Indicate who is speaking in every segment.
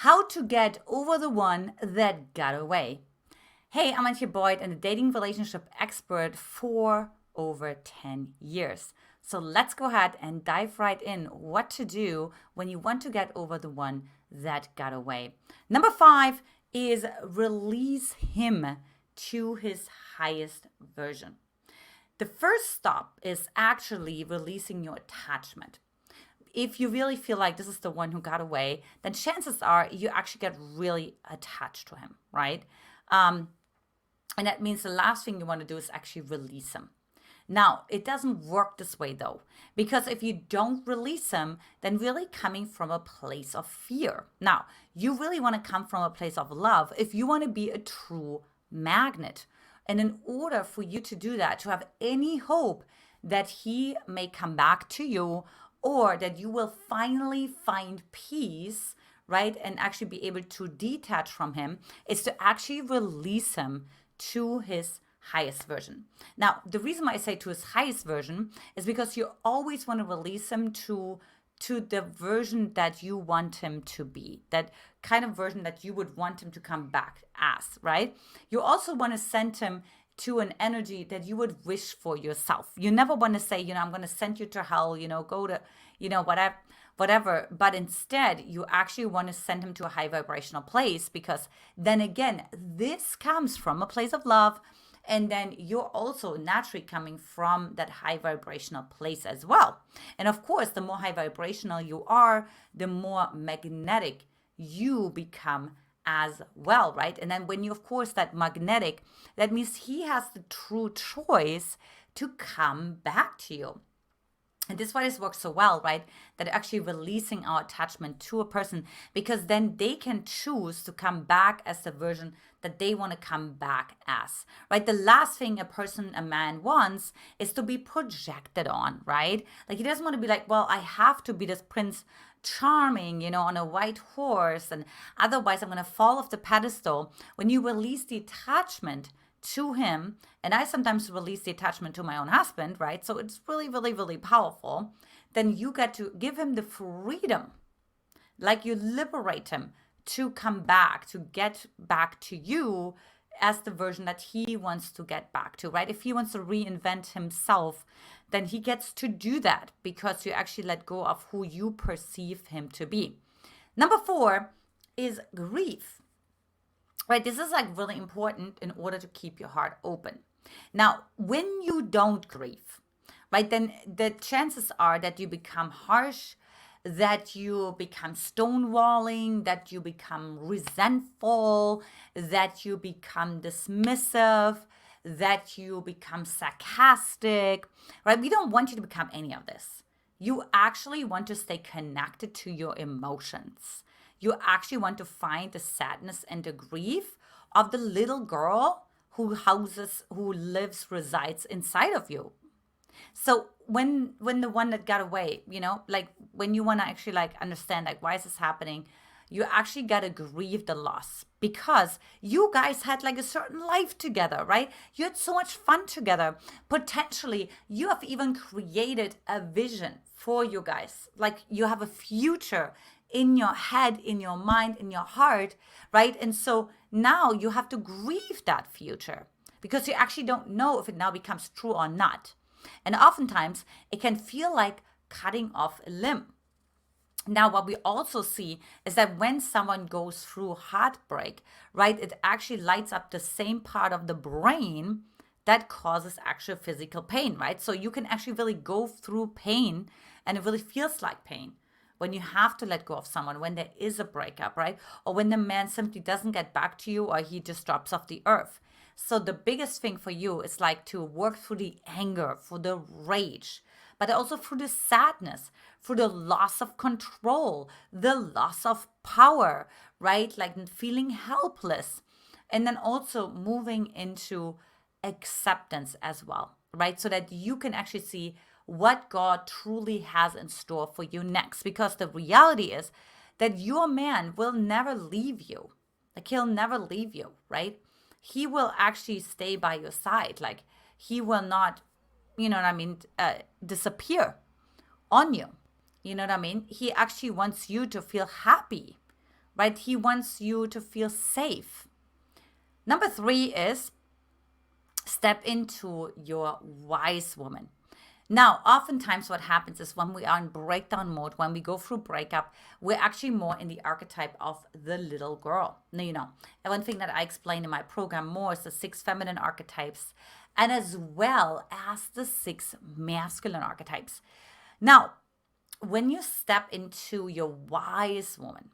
Speaker 1: How to get over the one that got away. Hey, I'm Antia Boyd and a dating relationship expert for over 10 years. So let's go ahead and dive right in what to do when you want to get over the one that got away. Number 5 is release him to his highest version. The first stop is actually releasing your attachment. If you really feel like this is the one who got away, then chances are you actually get really attached to him, right? And that means the last thing you want to do is actually release him. Now, it doesn't work this way though, because if you don't release him, then really coming from a place of fear. Now, you really want to come from a place of love if you want to be a true magnet. And in order for you to do that, to have any hope that he may come back to you or that you will finally find peace, right, and actually be able to detach from him, is to actually release him to his highest version. Now, the reason why I say to his highest version is because you always want to release him to the version that you want him to be, that kind of version that you would want him to come back as, right? You also want to send him to an energy that you would wish for yourself. You never want to say, I'm going to send you to hell, go to, whatever. But instead, you actually want to send him to a high vibrational place, because then again, this comes from a place of love. And then you're also naturally coming from that high vibrational place as well. And of course, the more high vibrational you are, the more magnetic you become as well, right? And then when you, of course, that magnetic, that means he has the true choice to come back to you. And this is why this works so well, right? That actually releasing our attachment to a person, because then they can choose to come back as the version that they want to come back as, right? The last thing a man wants is to be projected on, right? Like he doesn't want to be like, well, I have to be this Prince Charming, on a white horse, and otherwise I'm going to fall off the pedestal. When you release the attachment to him, and I sometimes release the attachment to my own husband, right? So it's really, really, really powerful. Then you get to give him the freedom, like you liberate him to come back, to get back to you as the version that he wants to get back to, right? If he wants to reinvent himself, then he gets to do that because you actually let go of who you perceive him to be. Number 4 is grief, right? This is like really important in order to keep your heart open. Now, when you don't grieve, right, then the chances are that you become harsh, that you become stonewalling, that you become resentful, that you become dismissive, that you become sarcastic, right? We don't want you to become any of this. You actually want to stay connected to your emotions. You actually want to find the sadness and the grief of the little girl who resides inside of you. So when the one that got away, like when you want to actually like understand like why is this happening, you actually got to grieve the loss, because you guys had like a certain life together, right? You had so much fun together. Potentially, you have even created a vision for you guys. Like you have a future in your head, in your mind, in your heart, right? And so now you have to grieve that future because you actually don't know if it now becomes true or not. And oftentimes it can feel like cutting off a limb. Now, what we also see is that when someone goes through heartbreak, right, it actually lights up the same part of the brain that causes actual physical pain, right? So you can actually really go through pain, and it really feels like pain when you have to let go of someone, when there is a breakup, right? Or when the man simply doesn't get back to you, or he just drops off the earth. So the biggest thing for you is like to work through the anger, for the rage, but also through the sadness, through the loss of control, the loss of power, right? Like feeling helpless. And then also moving into acceptance as well, right? So that you can actually see what God truly has in store for you next. Because the reality is that your man will never leave you. Like he'll never leave you, right? He will actually stay by your side. Like he will not, disappear on you. You know what I mean? He actually wants you to feel happy, right? He wants you to feel safe. Number 3 is step into your wise woman. Now, oftentimes what happens is when we are in breakdown mode, when we go through breakup, we're actually more in the archetype of the little girl. Now, and one thing that I explain in my program more is the 6 feminine archetypes, and as well as the 6 masculine archetypes. Now, when you step into your wise woman,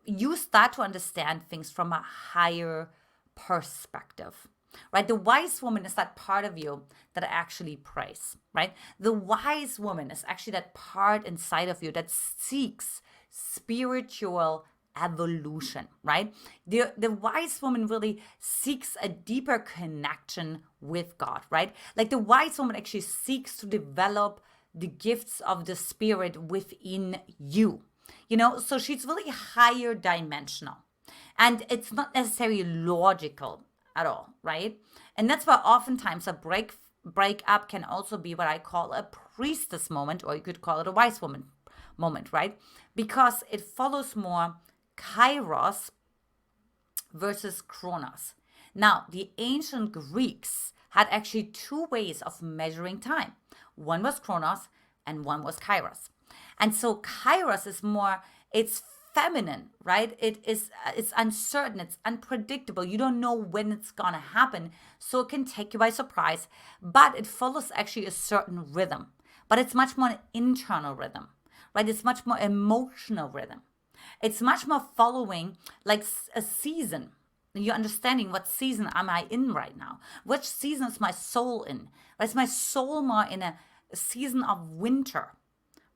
Speaker 1: you start to understand things from a higher perspective, right? The wise woman is that part of you that actually prays, right? The wise woman is actually that part inside of you that seeks spiritual evolution, right? The wise woman really seeks a deeper connection with God, right? Like the wise woman actually seeks to develop the gifts of the spirit within you. So she's really higher dimensional. And it's not necessarily logical at all, right? And that's why oftentimes a breakup can also be what I call a priestess moment, or you could call it a wise woman moment, right? Because it follows more kairos versus chronos. Now, the ancient Greeks had actually 2 ways of measuring time. One was chronos and one was kairos. And so kairos is more, it's feminine, right? It's uncertain, it's unpredictable. You don't know when it's gonna happen, so it can take you by surprise. But it follows actually a certain rhythm. But it's much more an internal rhythm, right? It's much more emotional rhythm. It's much more following like a season. You're understanding what season am I in right now? Which season is my soul in? Is my soul more in a season of winter,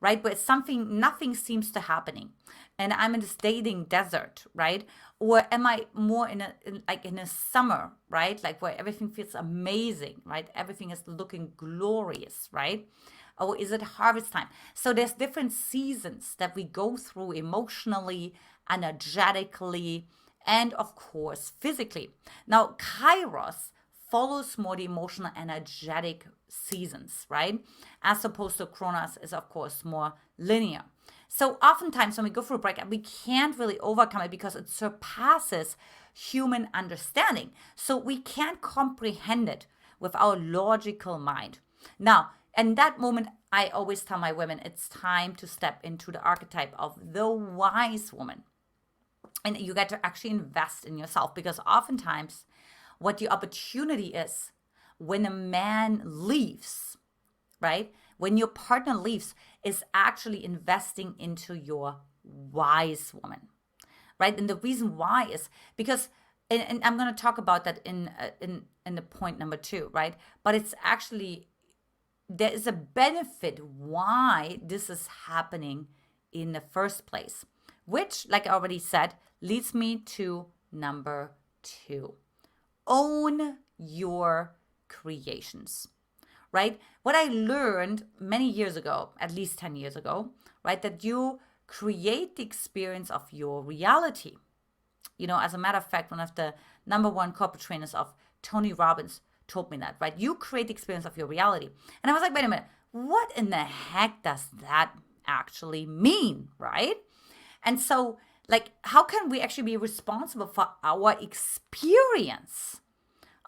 Speaker 1: right? Where nothing seems to happening, and I'm in this dating desert, right? Or am I more in a summer, right? Like where everything feels amazing, right? Everything is looking glorious, right? Or is it harvest time? So there's different seasons that we go through emotionally, energetically, and of course physically. Now, Kairos follows more the emotional, energetic seasons, right? As opposed to Kronos is, of course, more linear. So oftentimes when we go through a breakup, we can't really overcome it because it surpasses human understanding. So we can't comprehend it with our logical mind. Now, in that moment, I always tell my women, it's time to step into the archetype of the wise woman. And you get to actually invest in yourself, because oftentimes what the opportunity is when a man leaves, right? When your partner leaves, is actually investing into your wise woman, right? And the reason why is because, and I'm going to talk about that in the point number 2, right? But it's actually, there is a benefit why this is happening in the first place, which, like I already said, leads me to number 2. Own your creations, right? What I learned many years ago, at least 10 years ago, right, that you create the experience of your reality. As a matter of fact, one of the number 1 corporate trainers of Tony Robbins told me that, right? You create the experience of your reality. And I was like, wait a minute, what in the heck does that actually mean, right? And so, like, how can we actually be responsible for our experience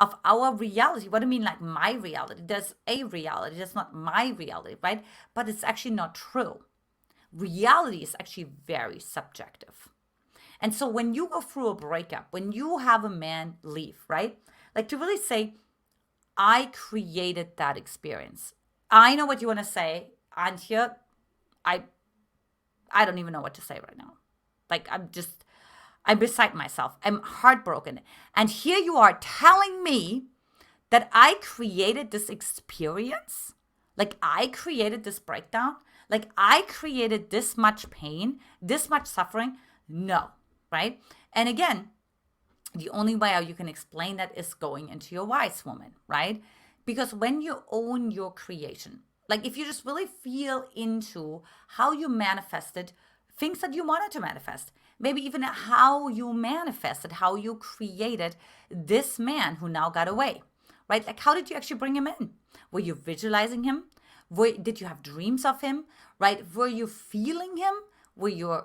Speaker 1: of our reality? What do you mean, like my reality? There's a reality, that's not my reality, right? But it's actually not true. Reality is actually very subjective. And so when you go through a breakup, when you have a man leave, right? Like to really say, I created that experience. I know what you want to say, Antia. I don't even know what to say right now. Like I'm beside myself. I'm heartbroken. And here you are telling me that I created this experience? Like I created this breakdown? Like I created this much pain, this much suffering? No, right? And again, the only way how you can explain that is going into your wise woman, right? Because when you own your creation, like if you just really feel into how you manifested things that you wanted to manifest, maybe even how you manifested, how you created this man who now got away, right? Like how did you actually bring him in? Were you visualizing him? Did you have dreams of him, right? Were you feeling him? Were you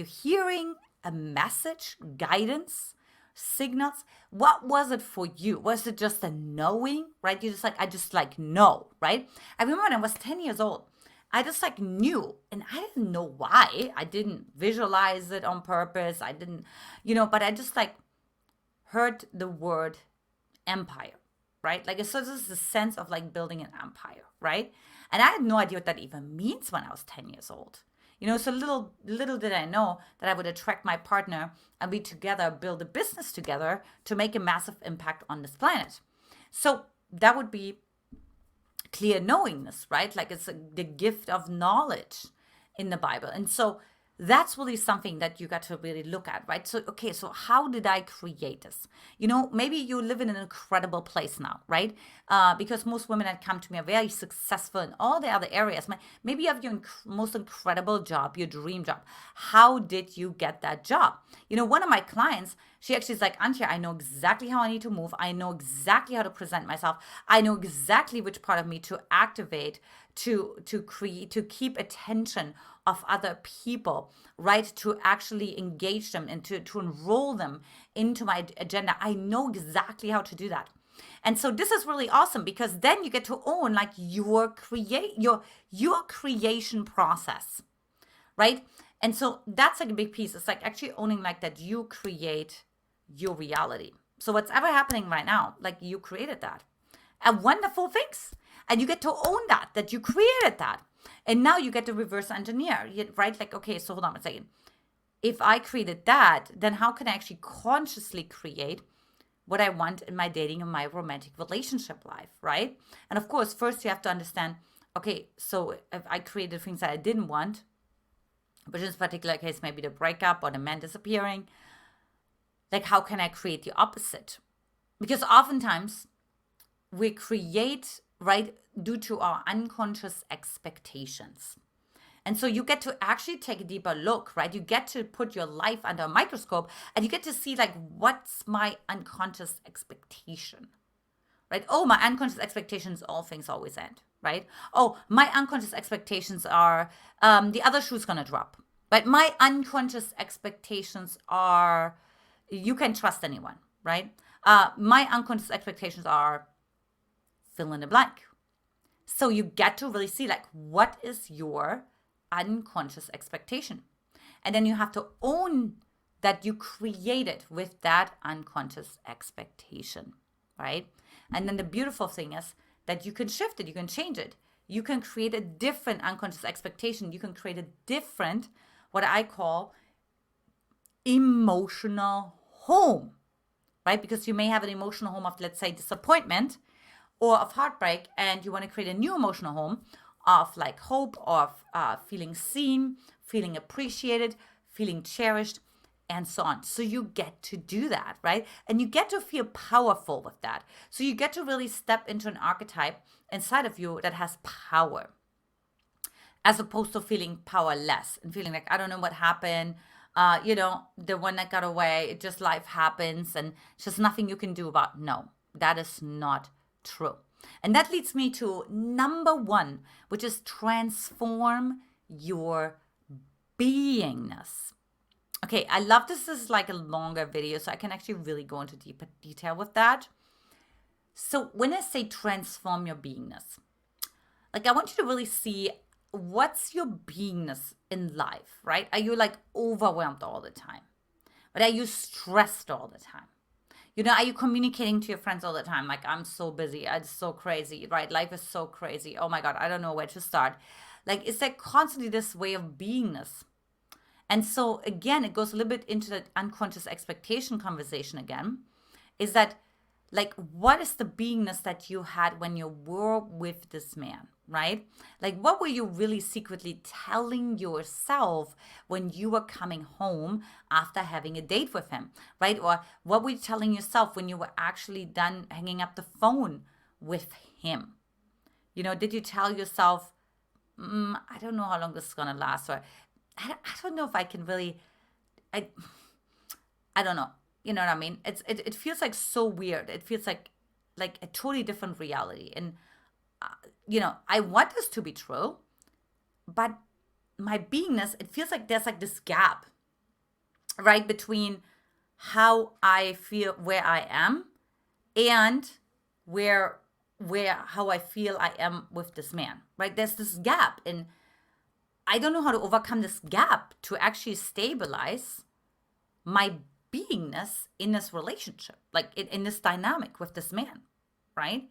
Speaker 1: hearing a message, guidance, signals? What was it for you? Was it just a knowing, right? You just like, I just like know, right? I remember when I was 10 years old, I just like knew, and I didn't know why. I didn't visualize it on purpose. I didn't, but I just like heard the word empire, right? Like, so this is the sense of like building an empire, right? And I had no idea what that even means when I was 10 years old. So little did I know that I would attract my partner and we together build a business together to make a massive impact on this planet. So that would be clear knowingness, right? Like it's the gift of knowledge in the Bible. And so that's really something that you got to really look at, right? So, okay, so how did I create this? Maybe you live in an incredible place now, right? Because most women that come to me are very successful in all the other areas. Maybe you have your most incredible job, your dream job. How did you get that job? One of my clients, she actually is like, Antia, I know exactly how I need to move. I know exactly how to present myself. I know exactly which part of me to activate to create, to keep attention of other people, right? To actually engage them and to enroll them into my agenda. I know exactly how to do that. And so this is really awesome because then you get to own like your creation process, right? And so that's like a big piece. It's like actually owning like that you create your reality. So what's ever happening right now, like you created that. And wonderful things. And you get to own that you created that. And now you get to reverse engineer, right? Like, okay, so hold on a second. If I created that, then how can I actually consciously create what I want in my dating and my romantic relationship life, right? And of course, first you have to understand, okay, so if I created things that I didn't want, which in this particular case, maybe the breakup or the man disappearing, like how can I create the opposite? Because oftentimes we create, right, due to our unconscious expectations. And so you get to actually take a deeper look, right? You get to put your life under a microscope and you get to see like, what's my unconscious expectation, right? Oh, my unconscious expectations, all things always end, right? Oh, my unconscious expectations are the other shoe's gonna drop. But my unconscious expectations are you can trust anyone, right? My unconscious expectations are fill in the blank. So you get to really see like, what is your unconscious expectation? And then you have to own that you created with that unconscious expectation, right? And then the beautiful thing is that you can shift it, you can change it. You can create a different unconscious expectation. You can create a different, what I call emotional home, right? Because you may have an emotional home of, let's say, disappointment or of heartbreak, and you want to create a new emotional home of like hope, of feeling seen, feeling appreciated, feeling cherished, and so on. So you get to do that, right? And you get to feel powerful with that. So you get to really step into an archetype inside of you that has power, as opposed to feeling powerless and feeling like, I don't know what happened. The one that got away, it just life happens and it's just nothing you can do about. No, that is not true. And that leads me to number one, which is transform your beingness. Okay, I love this is like a longer video, so I can actually really go into deeper detail with that. So when I say transform your beingness, like I want you to really see what's your beingness in life, right? Are you like overwhelmed all the time? But are you stressed all the time? Are you communicating to your friends all the time? Like, I'm so busy. It's so crazy, right? Life is so crazy. Oh my God, I don't know where to start. Like, it's like constantly this way of beingness. And so again, it goes a little bit into the unconscious expectation conversation again, is that like, what is the beingness that you had when you were with this man, right? Like, what were you really secretly telling yourself when you were coming home after having a date with him, right? Or what were you telling yourself when you were actually done hanging up the phone with him? Did you tell yourself, I don't know how long this is going to last, or I don't know if I can really, I don't know. You know what I mean? It feels like so weird. It feels like a totally different reality. And, I want this to be true, but my beingness, it feels like there's like this gap. right, between how I feel where I am and where how I feel I am with this man, right? There's this gap, and I don't know how to overcome this gap to actually stabilize my beingness in this relationship, like in this dynamic with this man, right?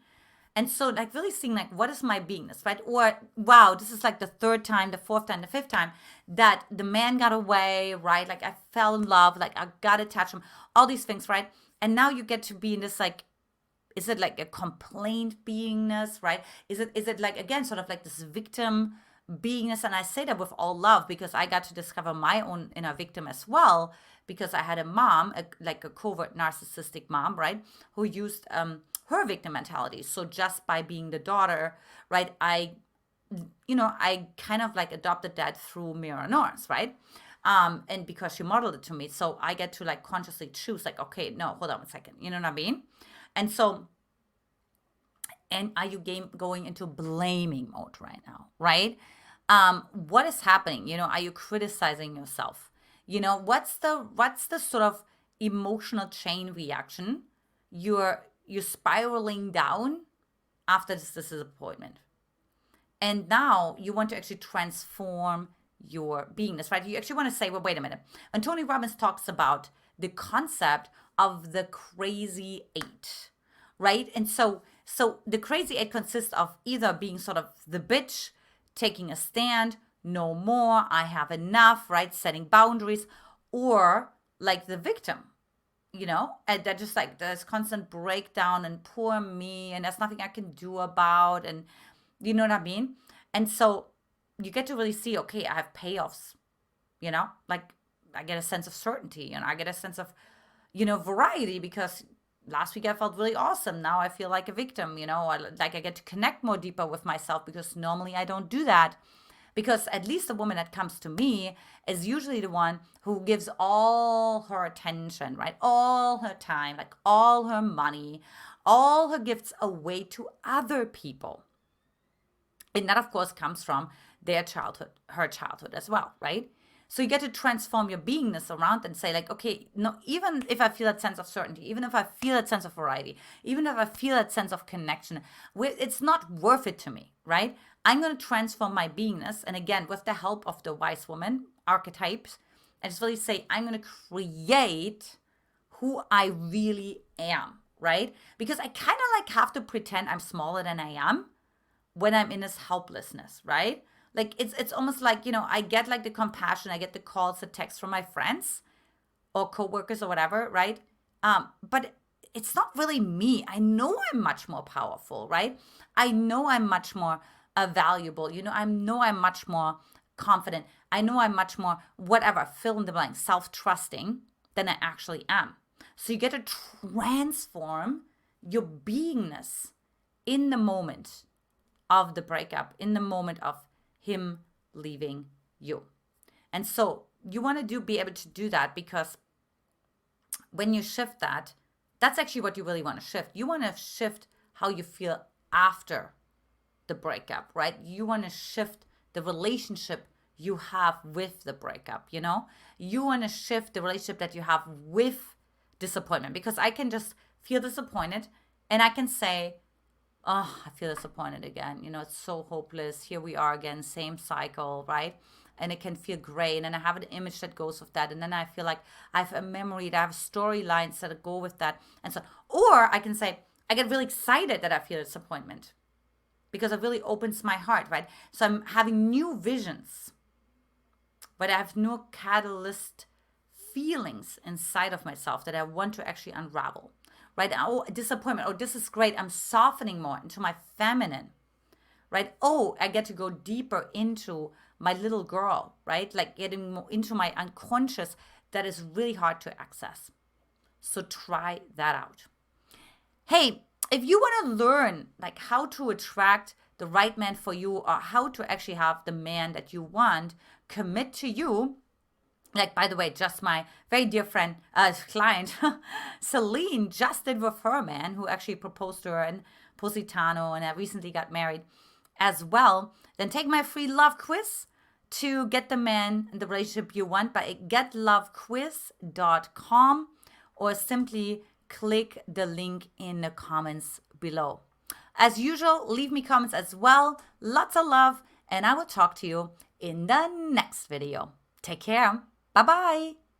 Speaker 1: And so, like, really seeing, like, what is my beingness, right? Or, wow, this is like the third time, the fourth time, the fifth time that the man got away, right? Like, I fell in love, like, I got attached to him, all these things, right? And now you get to be in this, like, is it like a complaint beingness, right? Is it like, again, sort of like this victim beingness? And I say that with all love because I got to discover my own inner victim as well, because I had a mom, like a covert narcissistic mom, right, who used her victim mentality. So just by being the daughter, right, I kind of like adopted that through mirror neurons, right? And because she modeled it to me, so I get to like consciously choose, like, okay, no, hold on a second, you know what I mean? And so, and are you going into blaming mode right now, right? What is happening? Are you criticizing yourself? What's the sort of emotional chain reaction you're spiraling down after this disappointment? And now you want to actually transform your beingness, right? You actually want to say, well, wait a minute. And Tony Robbins talks about the concept of the crazy eight, right? And so the crazy eight consists of either being sort of the bitch, taking a stand, no more, I have enough, right? Setting boundaries, or like the victim, and that just like there's constant breakdown and poor me, and there's nothing I can do about, and you know what I mean? And so you get to really see, okay, I have payoffs, like I get a sense of certainty, and I get a sense of, variety, because last week I felt really awesome. Now I feel like a victim, I get to connect more deeper with myself, because normally I don't do that. Because at least the woman that comes to me is usually the one who gives all her attention, right? All her time, like all her money, all her gifts away to other people. And that, of course, comes from their childhood, her childhood as well, right? So you get to transform your beingness around and say, like, okay, no, even if I feel that sense of certainty, even if I feel that sense of variety, even if I feel that sense of connection, it's not worth it to me, right? I'm going to transform my beingness. And again, with the help of the wise woman archetypes, I just really say, I'm going to create who I really am, right? Because I kind of like have to pretend I'm smaller than I am when I'm in this helplessness, right? Like it's almost like, I get like the compassion, I get the calls, the texts from my friends or coworkers or whatever, right? But it's not really me. I know I'm much more powerful, right? I know I'm much more valuable. I know I'm much more confident. I know I'm much more whatever, fill in the blank, self-trusting than I actually am. So you get to transform your beingness in the moment of the breakup, in the moment of him leaving you. And so you want to be able to do that, because when you shift that, that's actually what you really want to shift. You want to shift how you feel after the breakup, right? You want to shift the relationship you have with the breakup, You want to shift the relationship that you have with disappointment, because I can just feel disappointed and I can say, oh, I feel disappointed again. It's so hopeless. Here we are again, same cycle, right? And it can feel great. And then I have an image that goes with that. And then I feel like I have a memory, that I have storylines that go with that. And so, or I can say, I get really excited that I feel disappointment, because it really opens my heart, right? So I'm having new visions, but I have no catalyst feelings inside of myself that I want to actually unravel. Right? Oh, disappointment. Oh, this is great. I'm softening more into my feminine, right? Oh, I get to go deeper into my little girl, right? Like getting more into my unconscious that is really hard to access. So try that out. Hey, if you want to learn like how to attract the right man for you, or how to actually have the man that you want commit to you, like, by the way, just my very dear friend, client, Celine, just did with her man, who actually proposed to her in Positano, and I recently got married as well. Then take my free love quiz to get the man in the relationship you want by getlovequiz.com, or simply click the link in the comments below. As usual, leave me comments as well. Lots of love, and I will talk to you in the next video. Take care. Bye-bye.